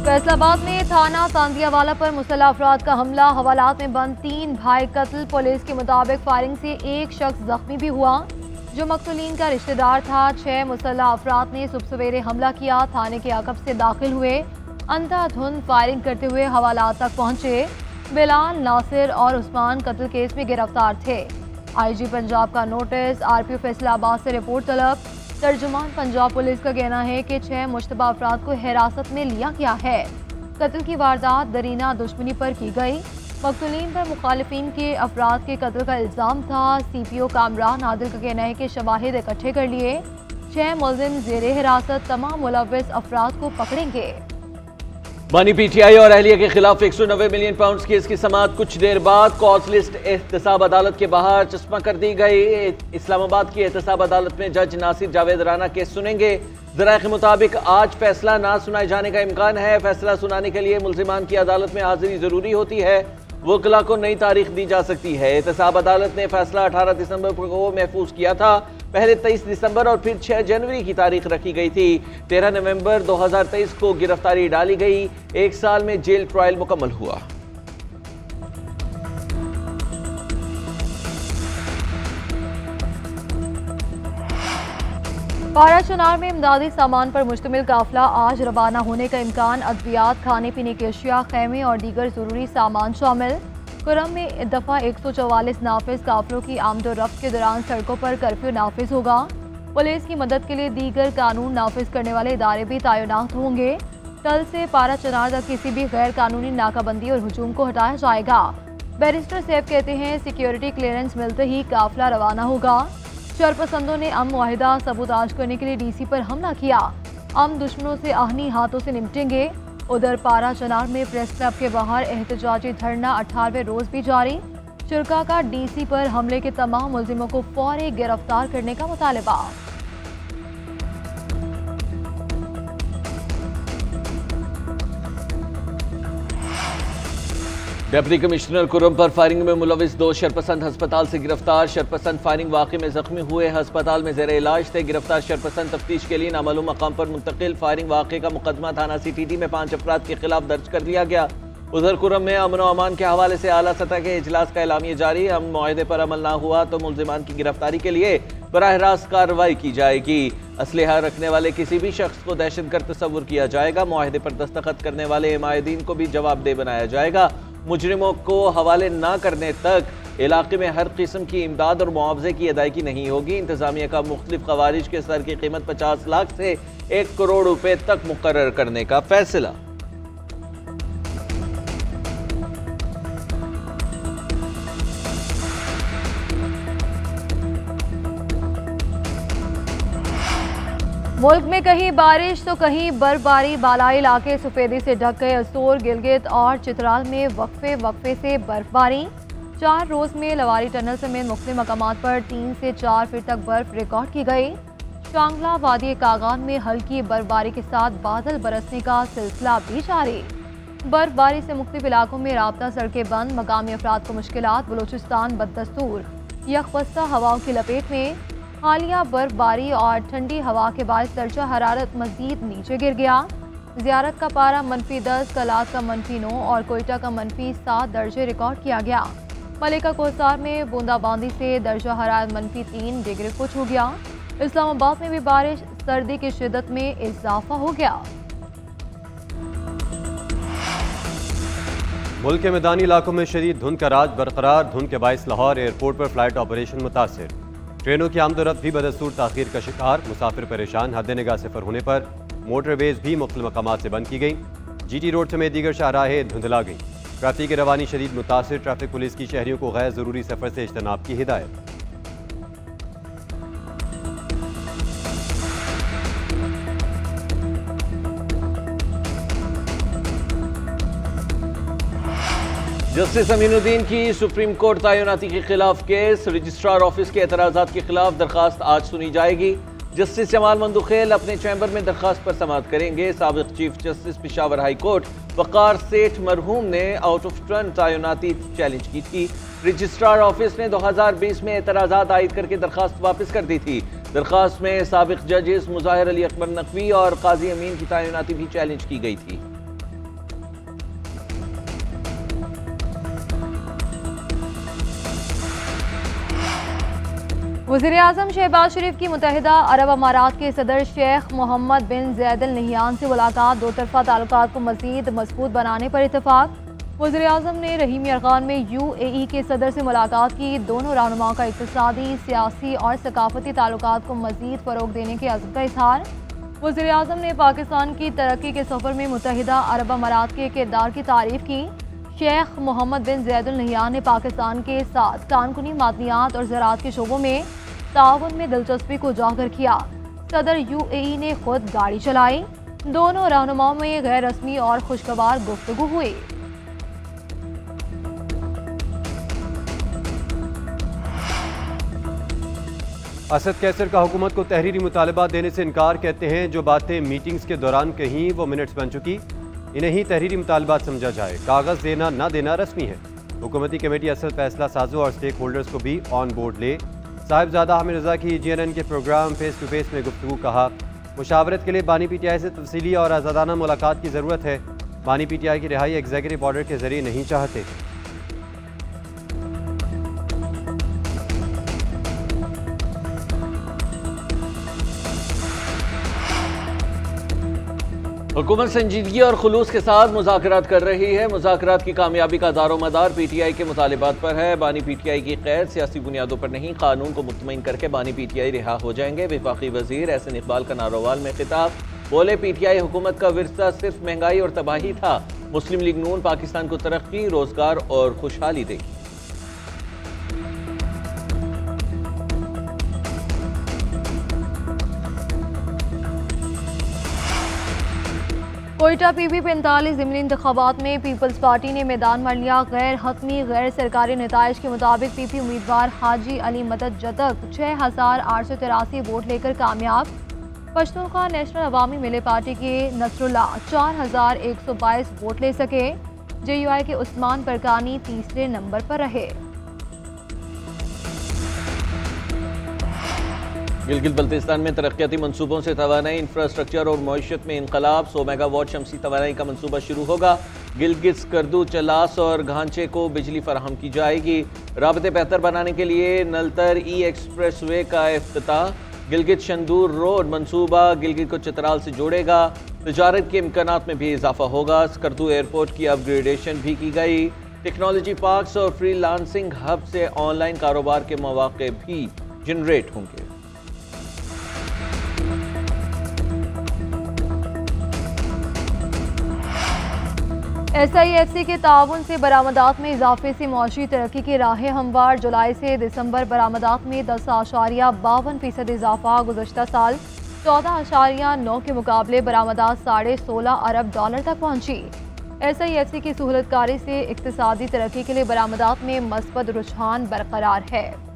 फैसलाबाद में थाना तांदियावाला पर मुसल्लह अफराद का हमला, हवालात में बंद 3 भाई कत्ल। पुलिस के मुताबिक फायरिंग से एक शख्स जख्मी भी हुआ जो मकतूलीन का रिश्तेदार था। 6 मुसल्लह अफराद ने सुबह सवेरे हमला किया, थाने के अकब से दाखिल हुए, अंधाधुंध फायरिंग करते हुए हवालात तक पहुंचे। बिलाल, नासिर और उस्मान कत्ल केस में गिरफ्तार थे। IG पंजाब का नोटिस, RPO फैसलाबाद से रिपोर्ट तलब। तर्जुमान पंजाब पुलिस का कहना है कि 6 मुश्तबा अफराद को हिरासत में लिया गया है। कत्ल की वारदात दरीना दुश्मनी पर की गई। मकतूलीन पर मुखालिफिन के अफराद के कत्ल का इल्ज़ाम था। CPO कामरान आदिल का कहना है कि शवाहिद इकट्ठे कर लिए, 6 मुलजिम ज़ेरे हिरासत, तमाम मुलव्विस अफराद को पकड़ेंगे। बानी PTI और अहलिया के खिलाफ 190 मिलियन पाउंड केस की समाअत कुछ देर बाद कॉज लिस्ट एहतसाब अदालत के बाहर चस्पा कर दी गई। इस्लामाबाद की एहतसाब अदालत में जज नासिर जावेद राना केस सुनेंगे। ज़राए के मुताबिक आज फैसला ना सुनाए जाने का इम्कान है। फैसला सुनाने के लिए मुल्जिमान की अदालत में हाजिरी जरूरी होती है। वकला को नई तारीख दी जा सकती है। एहतसाब अदालत ने फैसला 18 दिसंबर को महफूज किया था। पहले 23 दिसंबर और फिर 6 जनवरी की तारीख रखी गई थी। 13 नवंबर 2023 को गिरफ्तारी डाली गई। 1 साल में जेल ट्रायल मुकम्मल हुआ। पारा चनार में इमदादी सामान पर मुश्तमिल काफिला आज रवाना होने का इम्कान। अद्वियात, खाने पीने की अशिया, खैमे और दीगर जरूरी सामान शामिल। कुरम में दफा 144 नाफिज। काफिलों की आमदोरफ्त के दौरान सड़कों पर कर्फ्यू नाफिज होगा। पुलिस की मदद के लिए दीगर कानून नाफिज करने वाले इदारे भी तैनात होंगे। कल से पारा चनार तक किसी भी गैर कानूनी नाकाबंदी और हुजूम को हटाया जाएगा। बैरिस्टर सैफ कहते हैं सिक्योरिटी क्लियरेंस मिलते ही काफिला रवाना होगा। शरपसंदों ने अमन मुआहिदा सबूताज करने के लिए DC पर हमला किया। हम दुश्मनों से आहनी हाथों से निपटेंगे। उधर पारा चनार में प्रेस क्लब के बाहर एहतजाजी धरना 18वें रोज भी जारी। शुरका का DC पर हमले के तमाम मुल्जिमों को फौरी गिरफ्तार करने का मुतालबा। डिप्टी कमिश्नर कुरम पर फायरिंग में मुलविस 2 शरपसंद अस्पताल से गिरफ्तार। शरपसंद फायरिंग वाक़े में जख्मी हुए अस्पताल में ज़ेरे इलाज थे। गिरफ्तार शरपसंद तफ्तीश के लिए नामालूम मकाम पर मुंतकिल। फायरिंग वाक़े का मुकदमा थाना CTD में 5 अफराद के खिलाफ दर्ज कर लिया गया। उधर कुरम में अमन व अमान के हवाले से आला सतह के इजलास का एलामिया जारी। हम मुआहदे पर अमल ना हुआ तो मुल्जिमान की गिरफ्तारी के लिए बराह रास्त कार्रवाई की जाएगी। असलहा रखने वाले किसी भी शख्स को दहशतगर्द तस्वुर किया जाएगा। मुआहदे पर दस्तखत करने वाले हिमायतीन को भी जवाबदेह बनाया जाएगा। मुजरिमों को हवाले ना करने तक इलाके में हर किस्म की इमदाद और मुआवजे की अदायगी नहीं होगी। इंतजामिया का मुख्तलिफ खवारिज के सर की कीमत 50 लाख से 1 करोड़ रुपए तक मुकर्रर करने का फैसला। मुल्क में कहीं बारिश तो कहीं बर्फबारी। बालाई इलाके सफेदी से ढक गए। असोर, गिलगित और चित्राल में वक्फे से बर्फबारी। 4 रोज में लवारी टनल समेत मुख्तलिफ मकामात पर 3 से 4 फीट तक बर्फ रिकॉर्ड की गई। शांगला वादी कागान में हल्की बर्फबारी के साथ बादल बरसने का सिलसिला भी जारी। बर्फबारी से मुख्तलिफ इलाकों में राब्ता सड़कें बंद। मकामी अफराद को मुश्किलात। बलूचिस्तान बदस्तूर यकबस्ता हवाओं की लपेट में। हालिया बर्फबारी और ठंडी हवा के बाद दर्जा हरारत मजीद नीचे गिर गया। ज़ियारत का पारा -10, कलात का -9 और कोयटा का -7 दर्जे रिकॉर्ड किया गया। मलिका कोसार में बूंदाबांदी से दर्जा हरारत -3 डिग्री को छू गया। इस्लामाबाद में भी बारिश, सर्दी की शिद्दत में इजाफा हो गया। मुल्क के मैदानी इलाकों में शदीद धुंध का राज बरकरार। धुंध के बायस लाहौर एयरपोर्ट पर फ्लाइट ऑपरेशन मुतासिर। ट्रेनों की आमदोरफ्त भी बदस्तूर ताखीर का शिकार। मुसाफिर परेशान। हद निगाह सफर होने पर मोटरवेज भी मुख्तलिफ मकामात से बंद की गई। GT रोड समेत दीगर शाहराहें धुंधला गई। ट्रैफिक की रवानी शदीद मुतासिर। ट्रैफिक पुलिस की शहरियों को गैर जरूरी सफर से इज्तनाब की हिदायत। जस्टिस अमीनुद्दीन की सुप्रीम कोर्ट तैनाती के खिलाफ केस। रजिस्ट्रार ऑफिस के एतराज़ात के खिलाफ दरखास्त आज सुनी जाएगी। जस्टिस जमाल मंदुखेल अपने चैम्बर में दरखास्त पर समाअत करेंगे। साबिक chief justice Peshawar high court Waqar Seth मरहूम ने आउट ऑफ टर्न तैनाती चैलेंज की थी। रजिस्ट्रार ऑफिस ने 2020 में एतराज़ात आयद करके दरखास्त वापस कर दी थी। दरखास्त में साबिक जजेस मुज़ाहिर अली अकबर नकवी और काजी अमीन की तैनाती भी चैलेंज की गई थी। वज़ीर-ए-आज़म शहबाज शरीफ की मुत्तहिदा अरब अमारात के सदर शेख मोहम्मद बिन ज़ैद अल नहयान से मुलाकात, दो तरफ़ा ताल्लुकात को मज़ीद मज़बूत बनाने पर इत्तफ़ाक़। वज़ीर-ए-आज़म ने रहीमी अरकान में UAE के सदर से मुलाकात की। दोनों रहनुमाओं का इक़्तिसादी, सियासी और सकाफ़ती ताल्लुकात को मज़ीद फ़रोग़ देने के अज़्म का इज़हार। वज़ीर-ए-आज़म ने पाकिस्तान की तरक्की के सफ़र में मुत्तहिदा अरब अमारात के किरदार की तारीफ़ की। शेख मोहम्मद बिन ज़ैद अल नहयान ने पाकिस्तान के साथ कानूनी मादनियात और ज़राअत के शोबों में ताउन में दिलचस्पी को उजागर किया। सदर UAE ने खुद गाड़ी चलाई। दोनों रहनुमाओं में गैर रस्मी और खुशगवार गुफ्तगू हुई। असद कैसर का हुकूमत को तहरीरी मुतालबा देने से इनकार, कहते हैं जो बातें मीटिंग्स के दौरान कहीं वो मिनट्स बन चुकी, इन्हें ही तहरीरी मुतालबात समझा जाए। कागज़ देना ना देना रस्मी है। हुकूमती कमेटी असल फैसला साजों और स्टेक होल्डर्स को भी ऑन बोर्ड ले। साहिबजादा हामिद रज़ा की GNN के प्रोग्राम फेस टू फेस में गुफ्तगू, कहा मुशावरत के लिए बानी PTI से तफसीली और आज़ादाना मुलाकात की ज़रूरत है। बानी PTI की रिहाई एग्जीक्यूटिव ऑर्डर के जरिए नहीं चाहते। हुकूमत संजीदगी और खुलूस के साथ मुज़ाकरात कर रही है। मुज़ाकरात की कामयाबी का दारोमदार PTI के मुतालिबात पर है। बानी PTI की क़ैद सियासी बुनियादों पर नहीं, कानून को मुतमईन करके बानी PTI रिहा हो जाएंगे। वफाकी वज़ीर एहसन इकबाल का नारोवाल में खिताब, बोले PTI हुकूमत का विरसा सिर्फ महंगाई और तबाही था। मुस्लिम लीग नून पाकिस्तान को तरक्की, रोजगार और खुशहाली देगी। कोयटा PB 45 ज़िमनी इंतखाबात में पीपल्स पार्टी ने मैदान मार लिया। गैर हतमी गैर सरकारी नताइज के मुताबिक PP उम्मीदवार हाजी अली मदद जदक 6883 वोट लेकर कामयाब। पश्तूनख्वा नेशनल अवामी मिले पार्टी के नसरुल्लाह 4122 वोट ले सके। JUI के उस्मान बरकानी तीसरे नंबर पर रहे। गिलगित बल्तिस्तान में तरक्याती मनसूबों से तवानाई, इंफ्रास्ट्रक्चर और मईशत में इनकलाब। 100 मेगावाट शमसी तवानाई का मनसूबा शुरू होगा। गिलगित, स्कर्दू, चलास और घांचे को बिजली फराहम की जाएगी। राबते बेहतर बनाने के लिए नलतर एक्सप्रेस वे का इफ्तिताह। गिलगित शंदूर रोड मनसूबा गिलगित को चित्राल से जोड़ेगा। तजारत के इम्कानात में भी इजाफा होगा। स्कर्दू एयरपोर्ट की अपग्रेडेशन भी की गई। टेक्नोलॉजी पार्क्स और फ्रीलांसिंग हब से ऑनलाइन कारोबार के मौके भी जनरेट होंगे। SIFC के ताउन से बरामदात में इजाफे से मुआशी तरक्की की राहें हमवार। जुलाई से दिसंबर बरामदात में 10.52% इजाफा। गुज़श्ता साल 14.9 के मुकाबले बरामदात $16.5 अरब तक पहुंची। SIFC की सहूलतकारी से इक्तिसादी तरक्की के लिए बरामदात में मस्बत रुझान बरकरार है।